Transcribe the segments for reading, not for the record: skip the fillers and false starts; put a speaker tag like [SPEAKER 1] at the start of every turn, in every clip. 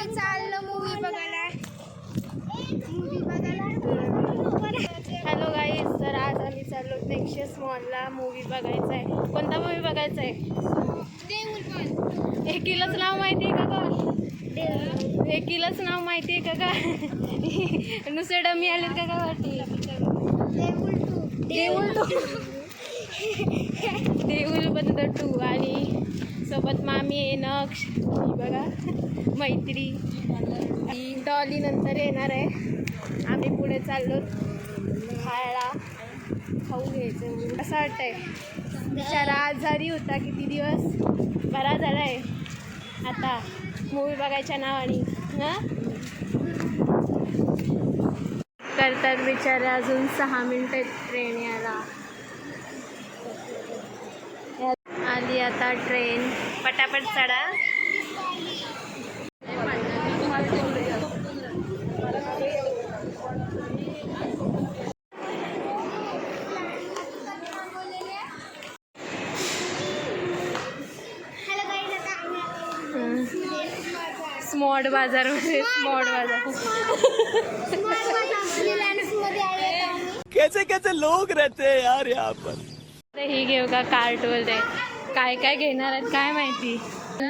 [SPEAKER 1] आम्ही चाललो मूवी बघायला. हॅलो गाईज, तर आज आम्ही चाललो नेक्सेस मॉलला मूवी बघायचा आहे. कोणता मूवी बघायचा आहे? एकीलाच नाव माहिती आहे का? एकीलाच नाव माहिती आहे का? नुसते डमी आलेत का वाटते? देऊळ बंद 2 आणि सोबत मामी आहे, नक्ष बघा, मैत्री, डॉली नंतर येणार आहे. आम्ही पुढे चाललो खायला, खाऊ घ्यायचं. असं वाटतंय बिचारा आजारी होता किती दिवस, बरा झाला आहे आता मूवी बघायच्या नावाने ना. तर बिचारे अजून 6 मिनिटं ट्रेन यायला. आली आता ट्रेन, पटापट चढा. स्मॉट बाजारमध्ये, स्मॉट बाजार.
[SPEAKER 2] कैसे कैसे लोग रहते हैं यार यहाँ पर.
[SPEAKER 1] ही घेऊ का कार्टवर? काय काय घेणार आहेत काय माहिती.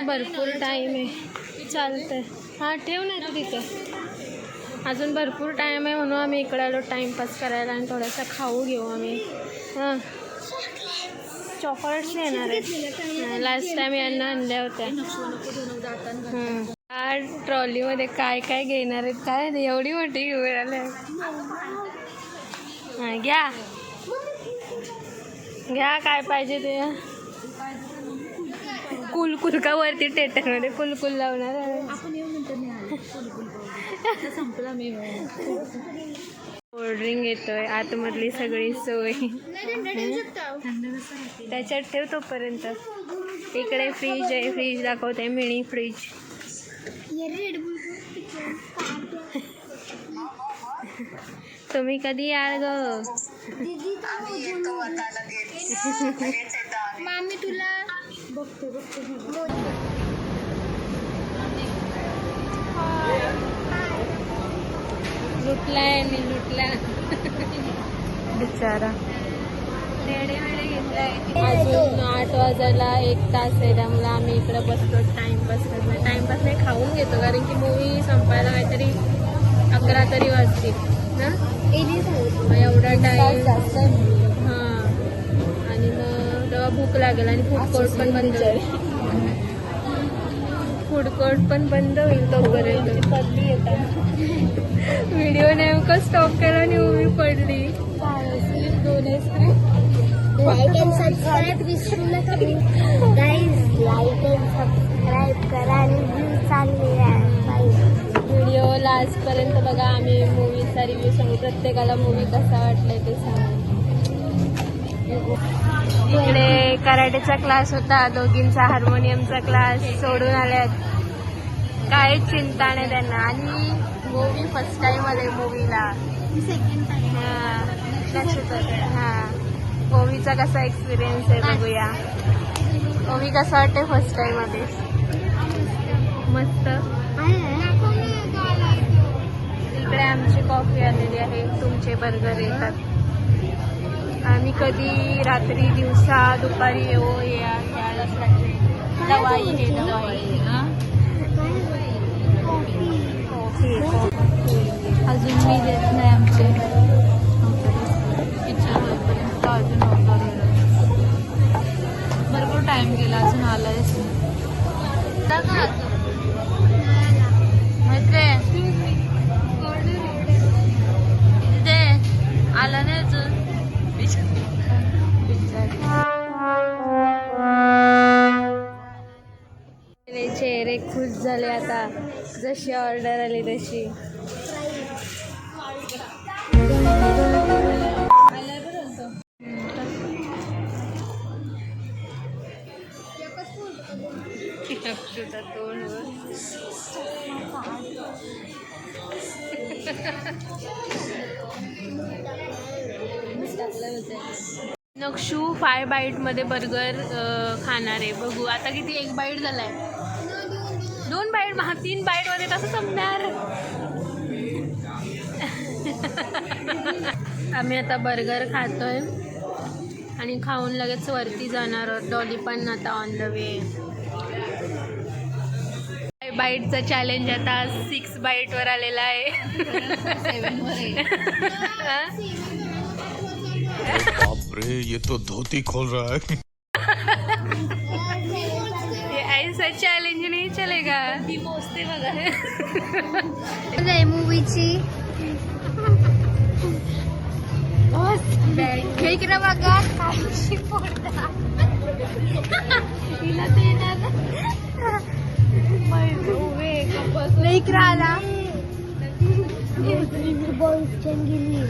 [SPEAKER 1] भरपूर टाईम आहे, चालतंय. हां ठेव नाही तर तिथे. अजून भरपूर टाईम आहे म्हणून आम्ही इकडे आलो टाईमपास करायला आणि थोडासा खाऊ घेऊ आम्ही. हां चॉकलेट्स येणार आहेत, लास्ट टाइम यांना आणल्या होत्या. ट्रॉलीमध्ये काय काय घेणार आहेत काय, एवढी मोठी घेऊन आले. हां घ्या घ्या काय पाहिजे ते. कुलकुल का वरती टेटरमध्ये कुलकुल लावणार आहे. कोल्ड्रिंक येतोय, आतमधली सगळी सोय त्याच्यात ठेव तोपर्यंत. इकडे फ्रीज आहे, फ्रीज दाखवते, मिनी फ्रीज. तुम्ही कधी याल ग? मामी तुला लुटलाय मी, लुटला बिचारा. अजून 8 वाजायला 1 तास आहे, त्यामुळे आम्ही इकडे बसतो टाइमपास करतो. टाइमपास नाही, खाऊन घेतो कारण की मूवी संपायला काहीतरी 11 तरी वाजतील ना. एवढा टाईम. हां आणि मग तेव्हा भूक लागेल आणि फूड कोर्ट पण बंद होईल. फूड कोर्ट पण बंद होईल तोपर्यंत. पडली येतात व्हिडिओ नेमकं स्टॉप केला आणि मूवी पडली. 2
[SPEAKER 3] लाईक अँड सबस्क्राईब विसरू नका गाईज. लाईक अँड सबस्क्राईब करा आणि व्ह्यू चांगले
[SPEAKER 1] व्हिडिओ लास्टपर्यंत बघा. आम्ही मूवीचा रिव्ह्यू सांगू, प्रत्येकाला मूवी कसा वाटलाय ते सांगू. इकडे कराटेचा क्लास होता, दोघींचा हार्मोनियमचा क्लास सोडून आल्यात. काय चिंता नाही त्यांना. आणि मूवी फर्स्ट टाइम आले मूवीला. हां मूवीचा कसा एक्सपिरियन्स आहे बघूया. मूवी कसा वाटते फर्स्ट टाइम मध्ये? मस्त. इकडे आमची कॉफी आलेली आहे, तुमचे बर्गर येतात. आम्ही कधी रात्री, दिवसा, दुपारी येऊ यायलाच लागते. दवाई हे दवाई.
[SPEAKER 3] अजून मी देत नाही आमचे पिक्चर होईपर्यंत. अजून भरपूर टाइम गेला, अजून आलायच मैत्रे तिथे आला नाही अजून.
[SPEAKER 1] चेहरे खुश झाले आता, जशी ऑर्डर आली तशी. नक्षू 5 बाईटमध्ये बर्गर खाणार आहे. बघू आता किती 1 बाईट झालाय. 2 बाईट 3 बाईट मध्ये तसं संपणार. आम्ही आता बर्गर खातोय आणि खाऊन लगेच वरती जाणार आहोत. डॉली पण आता ऑन द वे. बाईटचं चॅलेंज आता 6 बाईटवर आलेला आहे.
[SPEAKER 4] 7 वर आहे.
[SPEAKER 2] बाप रे, ये तो धोती खोल रहा है.
[SPEAKER 1] ये ऐसा चॅलेंज नाही चलेगा.
[SPEAKER 4] ती मोजते बघा.
[SPEAKER 3] मूवीची इकडे बघा काहीशी फोडा तिला ते नाही इकडे आला गेली.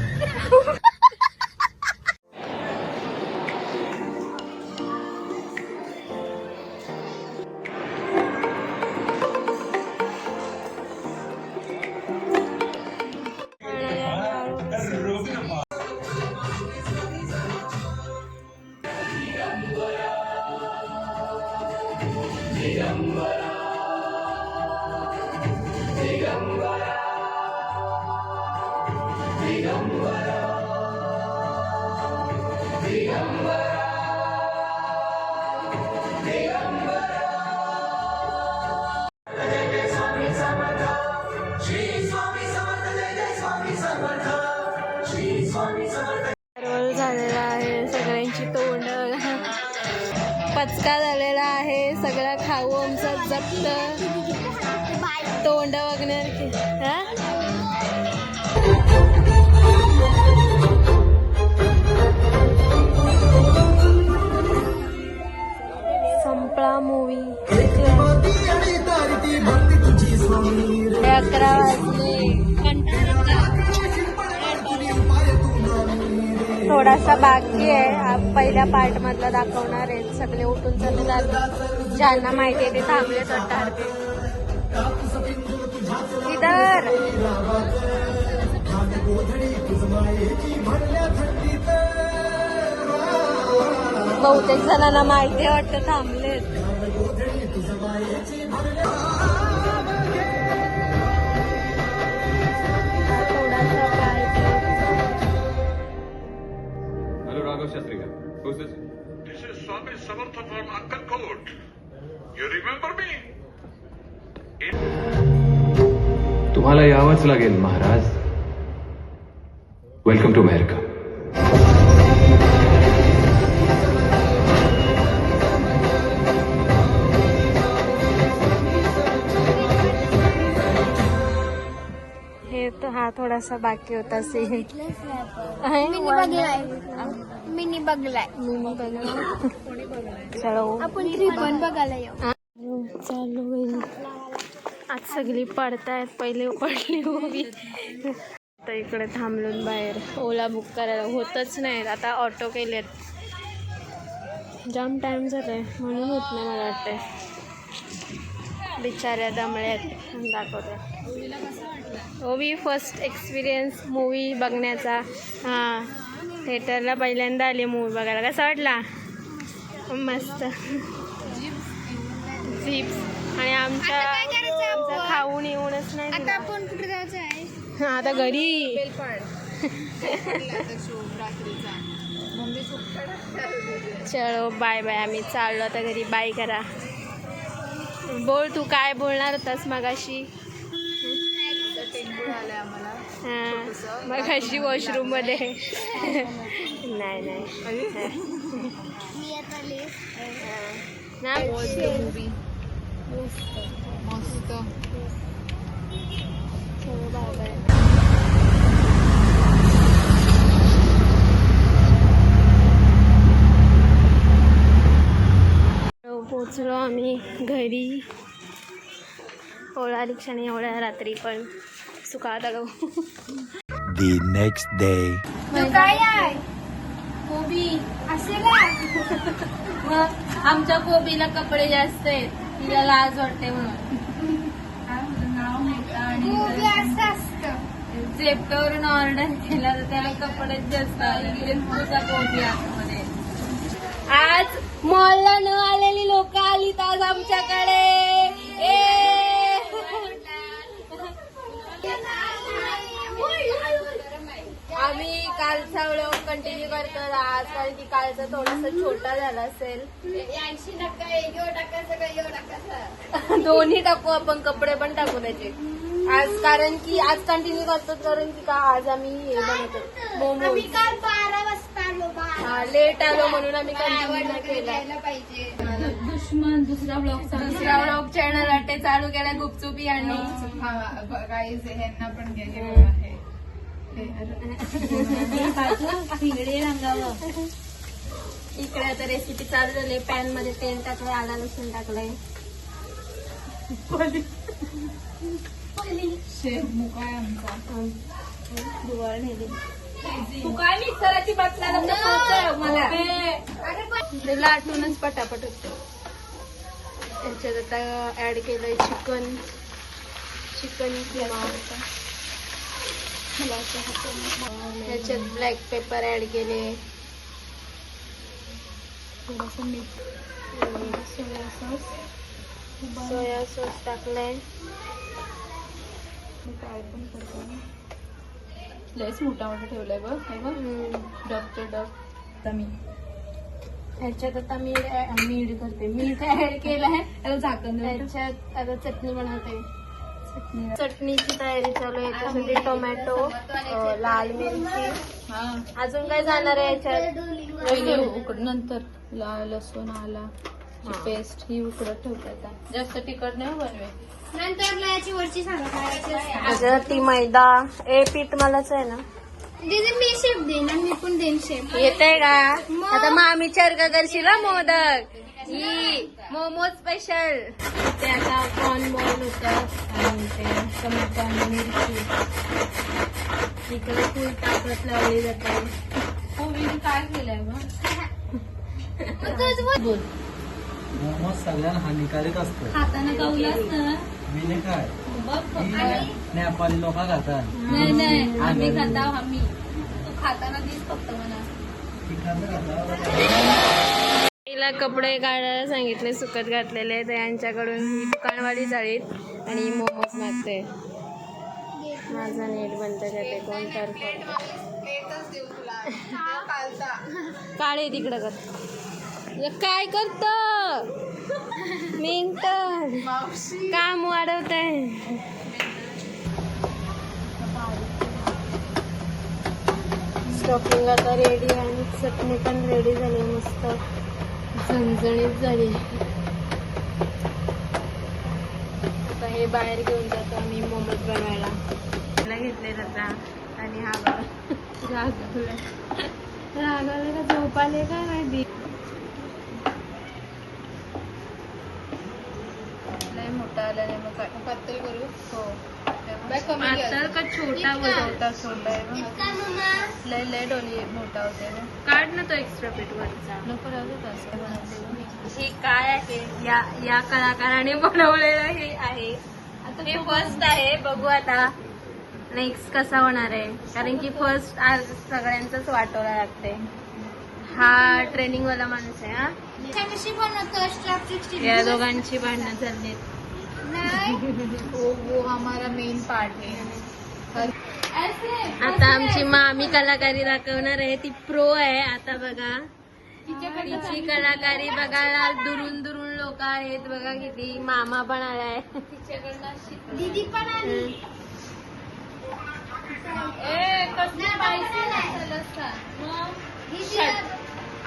[SPEAKER 1] रोल झालेला आहे. सगळ्यांची तोंड पचका झालेला आहे. सगळं खाऊ आमचं जप्त. तोंड बघणार की संपला मूवी. 11 वाजले. थोडासा बाकी आहे. पहिल्या पार्ट मधला दाखवणार आहे. सगळे उठून चालतात. ज्यांना माहिती आहे ते थांबले चट्टार इधर. बहुतेक जणांना माहिती वाटतं थांबलेत.
[SPEAKER 5] Shastri garu. Who's this? This is Swami Samartha from Akkalkot. You remember me? तुम्हाला यावंच लागेल महाराज. Welcome to America.
[SPEAKER 1] तो हा थोडासा बाकी होता सीन.
[SPEAKER 3] मिनी बघलाय.
[SPEAKER 1] चलो
[SPEAKER 3] आपण 3 पण बघायला येऊ.
[SPEAKER 1] चालू आज सगळी पडतायत. पहिले पडली उभी. तर इकडे थांबलून बाहेर ओला बुक करायला होतच नाहीत. आता ऑटो केलेत. जाम टाइम झालाय म्हणून होत नाही मला वाटतंय. बिचाऱ्या दमल्यात दाखवते. ओवी फर्स्ट एक्सपिरियन्स मूवी बघण्याचा. हां थिएटरला पहिल्यांदा आली मूवी बघायला. कसा वाटला? मस्त. चिप्स आणि आमचा खाऊन येऊनच नाही.
[SPEAKER 3] आता आपण कुठे जायचं आहे?
[SPEAKER 1] आता घरी. चलो बाय बाय. आम्ही चाललो आता घरी. बाय करा. बोल तू काय बोलणार होतास मगाशी? हां मगाशी वॉशरूम मध्ये. नाही
[SPEAKER 4] मूवी मस्त.
[SPEAKER 1] पोचलो आम्ही घरी. ओला रिक्षाने एवढ्या रात्री पण सुखात आलो.
[SPEAKER 2] The next day.
[SPEAKER 3] काय आहे
[SPEAKER 1] कोबी
[SPEAKER 3] असेल.
[SPEAKER 1] मग आमच्या कोबीला कपडे जास्त आहेत. तिला लाज वाटते म्हणून.
[SPEAKER 3] मूवी असं असतं.
[SPEAKER 1] झेप्टोवरून ऑर्डर केला तर त्याला कपडेच जास्त आले. कोबी आतमध्ये. आज मॉलला न आलेली लोक आली आज आमच्याकडे. सकाळचा थोडासा छोटा झाला असेल. 80% सगळं दोन्ही टाकू आपण, कपडे पण टाकू त्याचे आज, कारण की आज कंटिन्यू करतो, कारण की का आज आम्ही हे बनवतो मोमोज.
[SPEAKER 3] आम्ही काल 12 वाजता आलो.
[SPEAKER 1] लेट आलो म्हणून आम्ही कंटिन्यू केला.
[SPEAKER 4] दुश्मन दुसरा ब्लॉग
[SPEAKER 1] दुसरा व्लॉग चॅनल वाटे चालू केला गुपचुपी आणि
[SPEAKER 4] ह्यांना पण गेले पिंगळे रंगावं.
[SPEAKER 1] इकडे आता रेसिपी चालू झाली. पॅन मध्ये तेल टाकलंय, आला लसूण टाकलंय.
[SPEAKER 4] शेफ मुकाय आमचा
[SPEAKER 1] दुवाळ नेली.
[SPEAKER 4] तू काय मिक्सराची बटला मला
[SPEAKER 1] ते लाटूनच पटापट होते. त्याच्यात आता ऍड केलंय चिकन किमा. त्याच्यात ब्लॅक पेपर ऍड केले, थोडंसं मीठ, सोया सॉस टाकलाय.
[SPEAKER 4] लयच मोठा मोठा ठेवलाय बघ. हे बघ डॉक्टर मी
[SPEAKER 1] ह्याच्यात आता मीठ करते, मीठ ऍड केलंय.
[SPEAKER 4] त्याला झाकण देऊ.
[SPEAKER 1] त्याच्यात आता चटणी बनवते. चटणीची तयारी चालू आहे. त्यासाठी टोमॅटो, लाल मिरची, अजून काय जाणार आहे याच्यात?
[SPEAKER 4] उकड नंतर लसूण आला पेस्ट ही उकडत ठेवतात. जास्त तिखट नाही बनवे.
[SPEAKER 3] नंतर याची वरची
[SPEAKER 1] त्याच्यात ती मैदा पीठ मलाच आहे ना.
[SPEAKER 3] दीदी मी शेप देणार, मी पण देईन शेप.
[SPEAKER 1] येतंय का? आता मामी चर्चा करशील ना मोदक. ही मोमोज स्पेशल. ते आता कॉर्न बॉईल होतात आणि ते टोमॅटो आणि मिरची इकडे फुल ताकद लावली जाते.
[SPEAKER 4] कोबीने काय केलंय मग?
[SPEAKER 1] बोल.
[SPEAKER 6] मोमोज सगळ्यांना हानिकारक असतं.
[SPEAKER 4] हाताने गावलं असतं.
[SPEAKER 6] मी नाही काय
[SPEAKER 4] बघ
[SPEAKER 6] नेपाळी लोक खातात.
[SPEAKER 4] नाही आम्ही खाता. आम्ही तू खाताना दिस फक्त मला.
[SPEAKER 1] तिला कपडे काढायला सांगितले, सुकत घातलेले. तर यांच्याकडून ही दुकानवाली जाळीत आणि मोमोज मागते. माझा नेट बंद करते. कोण तर काढे तिकडं कर. काय करत मिनट काम वाढवत आहे. स्टफिंग आता रेडी आणि चटणी पण रेडी झाली. मस्त झणझणीत झाली. आता हे बाहेर घेऊन जातो आम्ही मोमोज बनवायला. घेतले जाता आणि हा बघा रागवले का झोप आले का माहिती.
[SPEAKER 4] लय मोठा आला नाही मग पातळ करू. हो
[SPEAKER 1] पातळ का छोटा
[SPEAKER 4] छोटा छोटा आहे. लय लय डोली मोठा होते.
[SPEAKER 1] काढ ना तो एक्स्ट्रा पीठ वरचा.
[SPEAKER 4] नको राहू असं बनवते.
[SPEAKER 1] हे काय आहे? या कलाकाराने बनवलेलं हे आहे. हे फर्स्ट आहे. बघू आता नेक्स्ट कसा होणार आहे, कारण की फर्स्ट आज सगळ्यांचंच वाटवला लागते. हा ट्रेनिंग वाला माणूस आहे. हा
[SPEAKER 3] कशी बनवतो स्ट्रक्चर?
[SPEAKER 1] या दोघांची भांडणं चालली.
[SPEAKER 4] वो हमारा मेन पार्ट है.
[SPEAKER 1] आता आमची मामी कलाकारी दाखवणार आहे. ती प्रो आहे. आता बघा तिची कलाकारी बघायला दुरून दुरून लोक आहेत. बघा किती. मामा पण आलाय.
[SPEAKER 3] दीदी पण आली.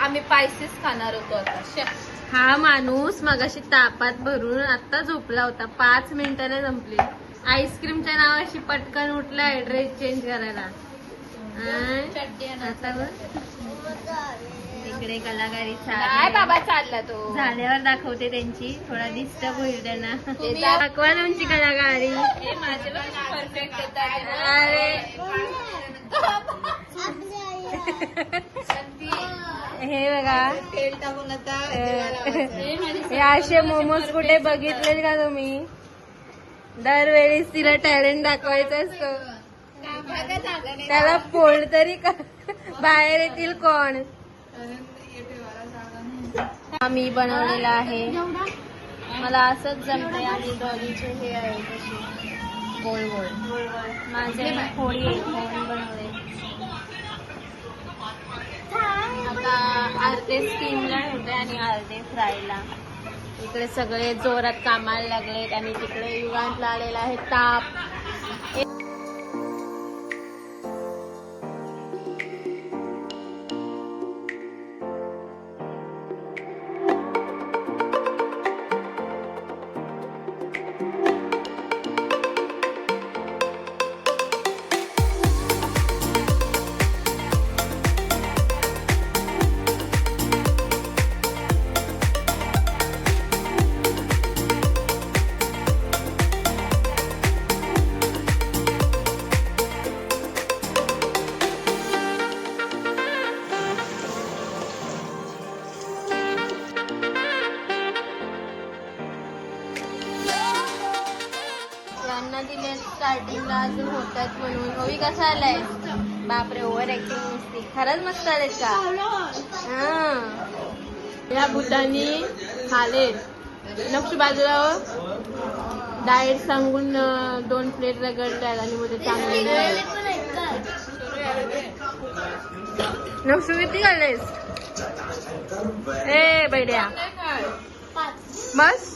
[SPEAKER 4] आम्ही पायसेस खाणार होतो आता.
[SPEAKER 1] हा माणूस मगाशी तापात भरून आता झोपला होता. 5 मिनिटाने संपली. आईस्क्रीमच्या नावाशी पटकन उठलाय ड्रेस चेंज करायला. आता इकडे कलाकारी
[SPEAKER 4] काय बाबा चालला तो.
[SPEAKER 1] झाल्यावर दाखवते त्यांची. थोडा डिस्टर्ब होईल त्यांना. दाखवा तुमची कलाकारी.
[SPEAKER 4] माझे परफेक्ट येतात.
[SPEAKER 1] अरे हे बघा.
[SPEAKER 4] तेल टाकून आता
[SPEAKER 1] हे असे मोमोज कुठे बघितले का तुम्ही? दरवेळेस तिला टॅलेंट दाखवायचा असतो. त्याला फोड तरी बाहेर येतील कोण. आम्ही बनवलेला आहे. मला असंच जमते. आणि डॉलीचे हे आहे कशी
[SPEAKER 4] गोल गोल.
[SPEAKER 1] माझे होळी बनवले. आता अर्धे स्टीमला ठेवते आणि अर्धे फ्रायला. इकडे सगळे जोरात कामाला लागलेत आणि तिकडे युगांतला आलेला आहे ताप. यांना दिले स्टार्टिंगला अजून होतात म्हणून. ओवी कसा आलाय? बापरे, ओव्हर ऍक्टिंग नुसती. खरंच मस्त आलेत का? हा, या भूतानी खालेत. नक्ष बाजूला डाएट सांगून 2 प्लेट रगडल्यात आणि मध्ये चांगले नक्ष किती खाल्लेस? ए बैड्या बस.